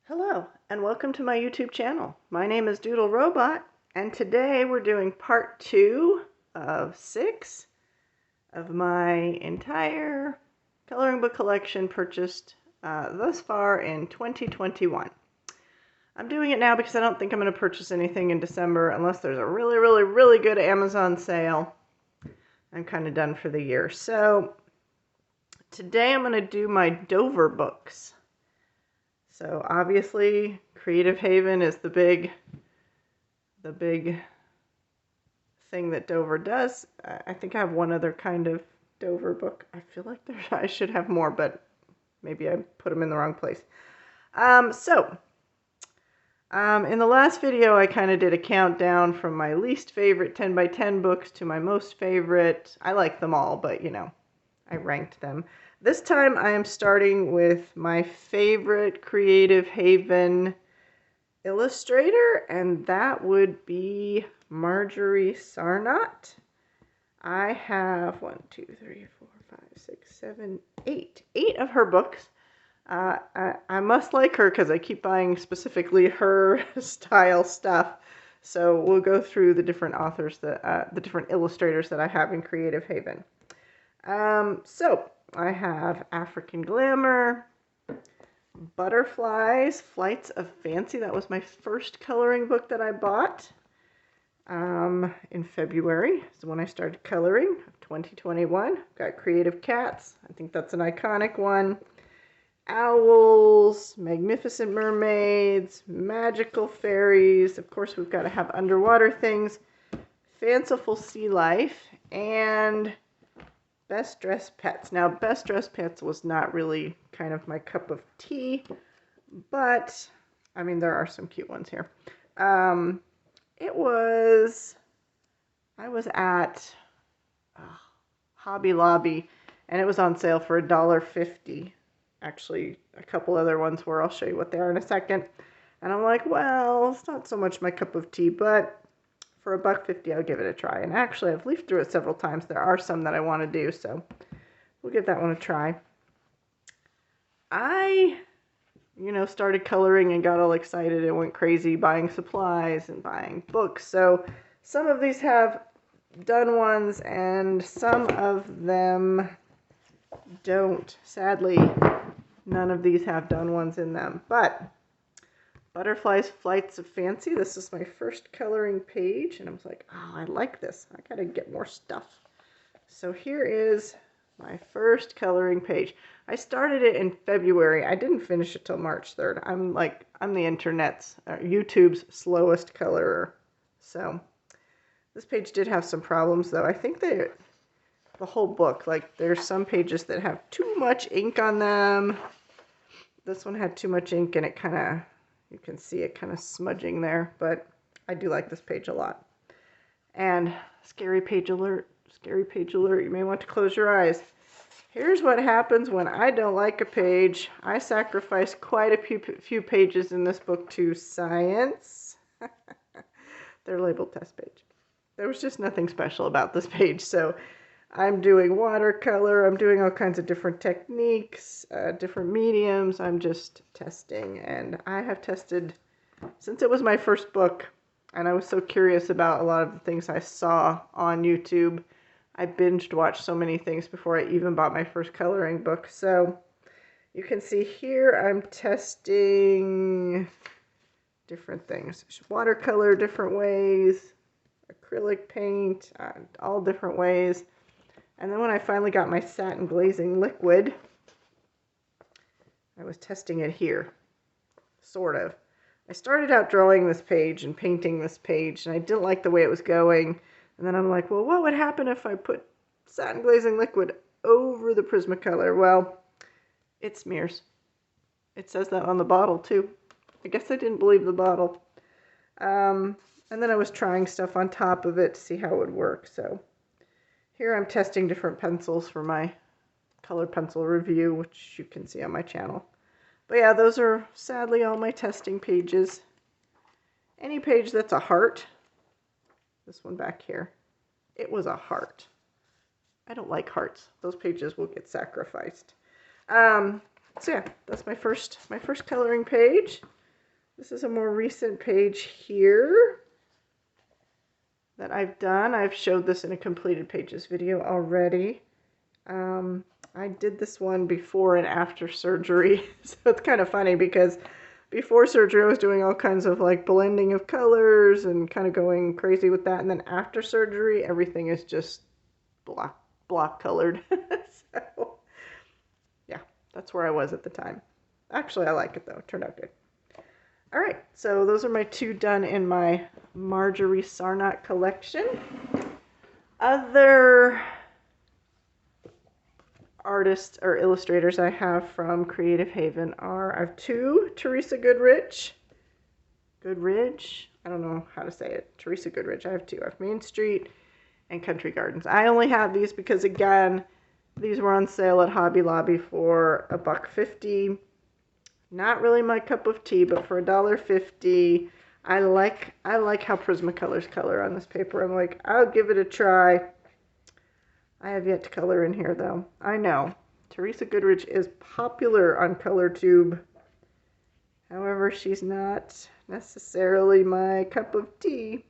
Hello, and welcome to my YouTube channel. My name is Doodle Robot, and today we're doing part 2 of 6 of my entire coloring book collection purchased thus far in 2021. I'm doing it now because I don't think I'm going to purchase anything in December unless there's a really good Amazon sale. I'm kind of done for the year. So today I'm going to do my Dover books. So obviously, Creative Haven is the big thing that Dover does. I think I have one other kind of Dover book. I feel like I should have more, but maybe I put them in the wrong place. In the last video, I kind of did a countdown from my least favorite 10 by 10 books to my most favorite. I like them all, but you know, I ranked them. This time I am starting with my favorite Creative Haven illustrator, and that would be Marjorie Sarnat. I have 8 of her books. I must like her because I keep buying specifically her style stuff. So we'll go through the different authors, the different illustrators that I have in Creative Haven. So I have African Glamour, Butterflies, Flights of Fancy. That was my first coloring book that I bought in February. So when I started coloring, 2021. Got Creative Cats. I think that's an iconic one. Owls, Magnificent Mermaids, Magical Fairies. Of course, we've got to have underwater things. Fanciful Sea Life, and Best Dressed Pets. Now, Best Dressed Pets was not really kind of my cup of tea, but, I mean, there are some cute ones here. I was at Hobby Lobby, and it was on sale for $1.50. Actually, a couple other ones were. I'll show you what they are in a second. And I'm like, well, it's not so much my cup of tea, but for $1.50, I'll give it a try. And actually, I've leafed through it several times. There are some that I want to do, so we'll give that one a try. I, started coloring and got all excited and went crazy buying supplies and buying books. So some of these have done ones and some of them don't. Sadly, none of these have done ones in them. But Butterflies, Flights of Fancy. This is my first coloring page, and I was like, oh, I like this. I gotta get more stuff. So here is my first coloring page. I started it in February. I didn't finish it till March 3rd. I'm the internet's, YouTube's slowest colorer. So this page did have some problems, though. I think the whole book, like, there's some pages that have too much ink on them. This one had too much ink, and it kind of, you can see it kind of smudging there, but I do like this page a lot. And scary page alert, you may want to close your eyes. Here's what happens when I don't like a page. I sacrificed quite a few pages in this book to science. They're labeled test page. There was just nothing special about this page, so I'm doing watercolor, I'm doing all kinds of different techniques, different mediums. I'm just testing, and I have tested since it was my first book, and I was so curious about a lot of the things I saw on YouTube. I binged watched so many things before I even bought my first coloring book. So you can see here I'm testing different things. Watercolor different ways, acrylic paint, all different ways. And then when I finally got my satin glazing liquid, I was testing it here, sort of. I started out drawing this page and painting this page, and I didn't like the way it was going. And then I'm like, well, what would happen if I put satin glazing liquid over the Prismacolor? Well, it smears. It says that on the bottle, too. I guess I didn't believe the bottle. And then I was trying stuff on top of it to see how it would work, so here I'm testing different pencils for my color pencil review, which you can see on my channel. But yeah, those are sadly all my testing pages. Any page that's a heart, this one back here, it was a heart. I don't like hearts. Those pages will get sacrificed. So yeah, that's my first coloring page. This is a more recent page here that I've done. I've showed this in a completed pages video already. I did this one before and after surgery, so it's kind of funny because before surgery I was doing all kinds of like blending of colors and kind of going crazy with that, and then after surgery everything is just block colored. So yeah, that's where I was at the time. Actually, I like it though. It turned out good. All right, so those are my two done in my Marjorie Sarnat collection. Other artists or illustrators I have from Creative Haven are, I have two Theresa Goodrich. I don't know how to say it. Theresa Goodrich. I have two. I have Main Street and Country Gardens. I only have these because, again, these were on sale at Hobby Lobby for $1.50. Not really my cup of tea, but for $1.50, I like how Prismacolors color on this paper. I'm like, I'll give it a try. I have yet to color in here, though. I know. Theresa Goodrich is popular on ColorTube. However, she's not necessarily my cup of tea.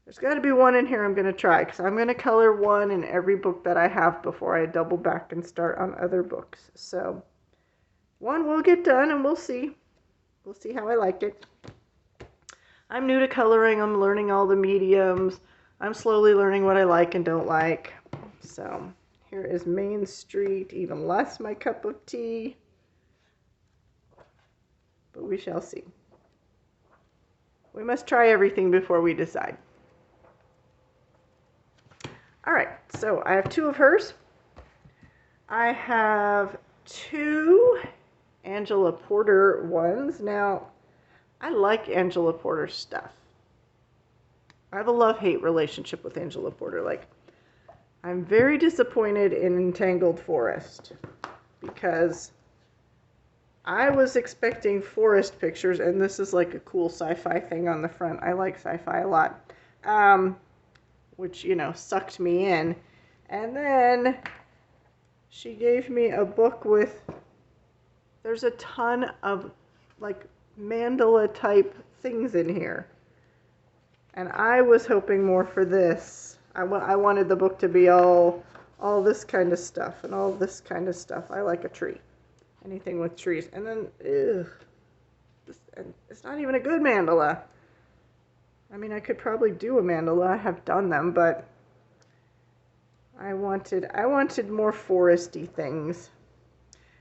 There's got to be one in here I'm going to try, because I'm going to color one in every book that I have before I double back and start on other books. So one will get done, and we'll see. We'll see how I like it. I'm new to coloring. I'm learning all the mediums. I'm slowly learning what I like and don't like. So here is Main Street, even less my cup of tea. But we shall see. We must try everything before we decide. All right, so I have two of hers. I have two Angela Porter ones. Now, I like Angela Porter stuff. I have a love-hate relationship with Angela Porter. Like, I'm very disappointed in Entangled Forest because I was expecting forest pictures, and this is like a cool sci-fi thing on the front. I like sci-fi a lot, which, you know, sucked me in. And then she gave me a book with, there's a ton of like mandala type things in here. And I was hoping more for this. I wanted the book to be all this kind of stuff and all this kind of stuff. I like a tree. Anything with trees. And then, it's not even a good mandala. I mean, I could probably do a mandala. I have done them, but I wanted more foresty things.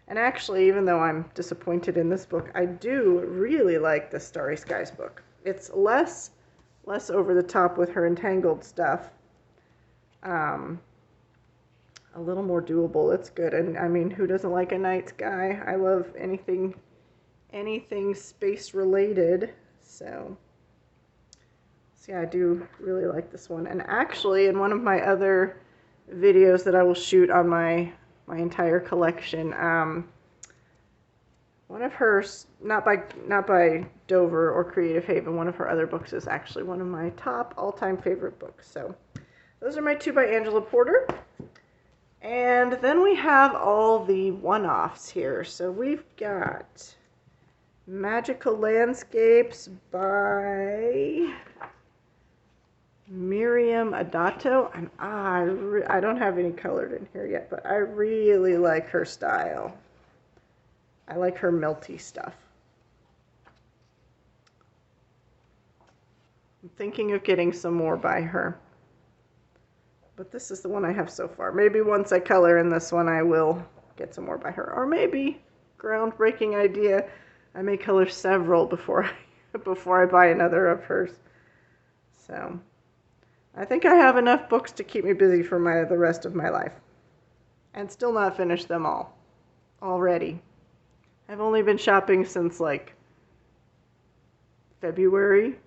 And actually, even though I'm disappointed in this book, I do really like the Starry Skies book. It's less over the top with her Entangled stuff. A little more doable. It's good. And I mean, who doesn't like a night sky? I love anything space related. So yeah, I do really like this one. And actually, in one of my other videos that I will shoot on my entire collection, one of hers, not by Dover or Creative Haven, one of her other books is actually one of my top all-time favorite books. So those are my two by Angela Porter. And then we have all the one-offs here. So we've got Magical Landscapes by Miriam Adato. And I don't have any colored in here yet, but I really like her style. I like her melty stuff. I'm thinking of getting some more by her. But this is the one I have so far. Maybe once I color in this one, I will get some more by her. Or maybe, groundbreaking idea, I may color several before I buy another of hers. So, I think I have enough books to keep me busy for the rest of my life. And still not finish them all. Already. I've only been shopping since, like, February.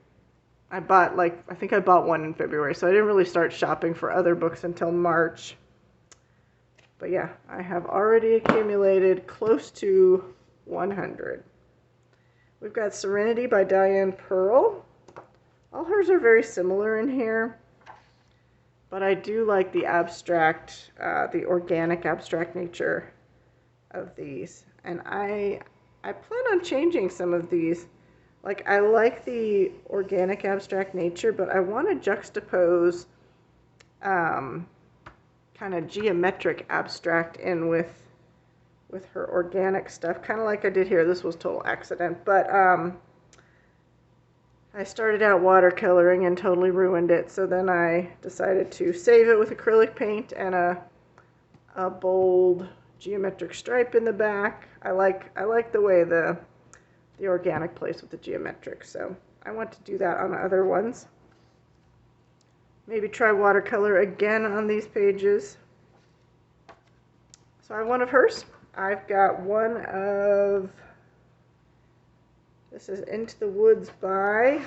I think I bought one in February, so I didn't really start shopping for other books until March. But yeah, I have already accumulated close to 100. We've got Serenity by Diane Pearl. All hers are very similar in here, but I do like the abstract, the organic abstract nature of these. And I plan on changing some of these Like, I like the organic abstract nature, but I want to juxtapose kind of geometric abstract in with her organic stuff, kind of like I did here. This was total accident, but I started out watercoloring and totally ruined it, so then I decided to save it with acrylic paint and a bold geometric stripe in the back. I like the way the organic plays with the geometric, so I want to do that on other ones. Maybe try watercolor again on these pages. So I have one of hers. I've got one of, this is Into the Woods by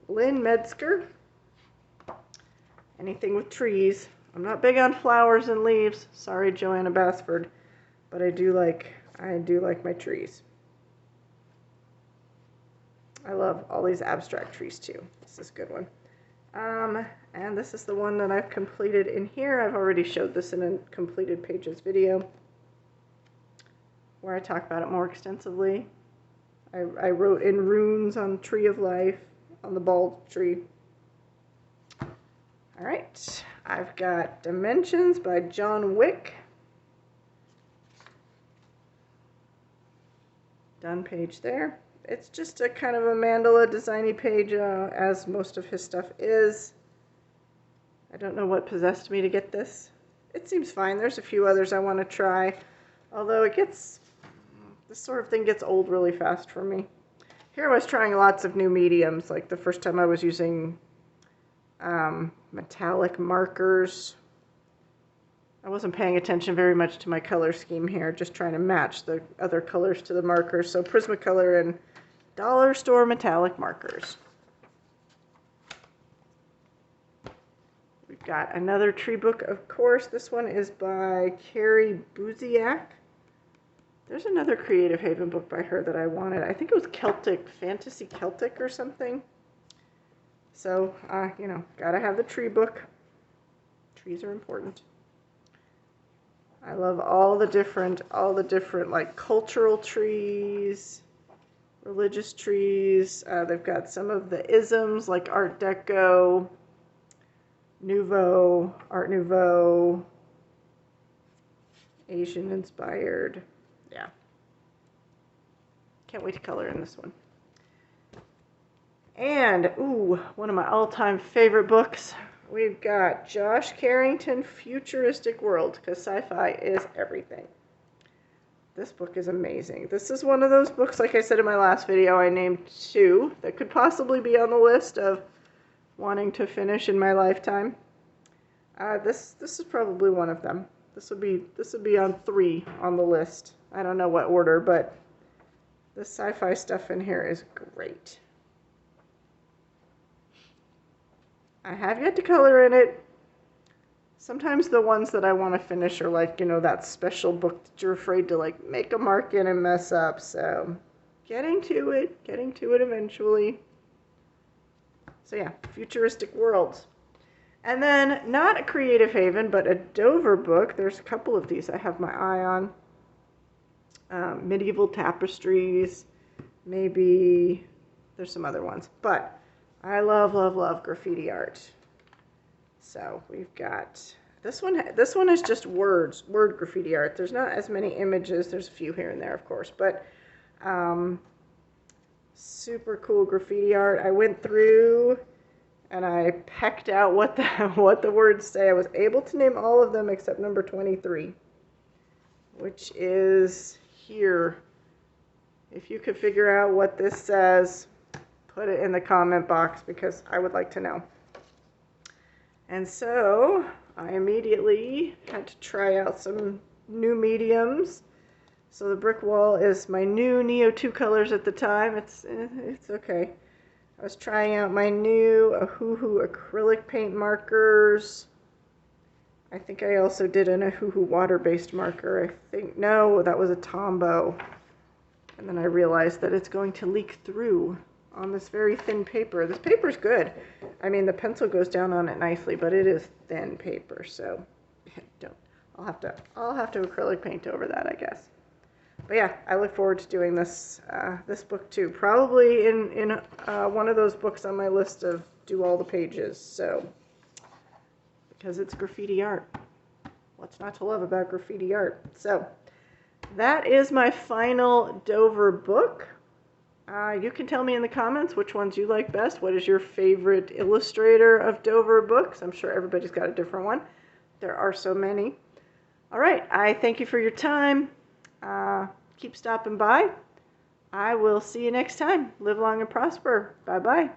Lynn Metzger. Anything with trees. I'm not big on flowers and leaves. Sorry, Joanna Basford, but I do like my trees. I love all these abstract trees too. This is a good one. And this is the one that I've completed in here. I've already showed this in a completed pages video where I talk about it more extensively. I wrote in runes on Tree of Life, on the bald tree. All right, I've got Dimensions by John Wick. Done page there. It's just a kind of a mandala designy page, as most of his stuff is. I don't know what possessed me to get this. It seems fine. There's a few others I want to try, although this sort of thing gets old really fast for me. Here I was trying lots of new mediums, like the first time I was using metallic markers. I wasn't paying attention very much to my color scheme here, just trying to match the other colors to the markers. So Prismacolor and dollar store metallic markers. We've got another tree book, of course. This one is by Carrie Buziak. There's another Creative Haven book by her that I wanted. I think it was Celtic, Fantasy Celtic or something. So, you know, gotta have the tree book. Trees are important. I love all the different like cultural trees, religious trees. They've got some of the isms like Art Deco, Nouveau, Art Nouveau, Asian inspired. Yeah. Can't wait to color in this one. And, ooh, one of my all-time favorite books. We've got Josh Carrington, Futuristic World, because sci-fi is everything. This book is amazing. This is one of those books, like I said in my last video, I named 2 that could possibly be on the list of wanting to finish in my lifetime. This is probably one of them. This would be on 3 on the list. I don't know what order, but the sci-fi stuff in here is great. I have yet to color in it. Sometimes the ones that I want to finish are like, you know, that special book that you're afraid to like make a mark in and mess up. So getting to it eventually. So yeah, Futuristic Worlds. And then not a Creative Haven, but a Dover book. There's a couple of these I have my eye on. Medieval Tapestries. Maybe there's some other ones, but I love, love, love graffiti art. So we've got this one. This one is just word graffiti art. There's not as many images. There's a few here and there, of course, but super cool graffiti art. I went through and I pecked out what the words say. I was able to name all of them except number 23, which is here. If you could figure out what this says, put it in the comment box because I would like to know. And so I immediately had to try out some new mediums. So the brick wall is my new Neo 2 colors at the time. It's okay. I was trying out my new Ahuhu acrylic paint markers. I think I also did an Ahuhu water-based marker. No, that was a Tombow. And then I realized that it's going to leak through on this very thin paper. This paper's good. I mean, the pencil goes down on it nicely, but it is thin paper, so I'll have to acrylic paint over that, I guess. But yeah, I look forward to doing this this book too. Probably in one of those books on my list of do all the pages. So because it's graffiti art, what's not to love about graffiti art? So that is my final Dover book. You can tell me in the comments which ones you like best. What is your favorite illustrator of Dover books? I'm sure everybody's got a different one. There are so many. All right, I thank you for your time. Keep stopping by. I will see you next time. Live long and prosper. Bye-bye.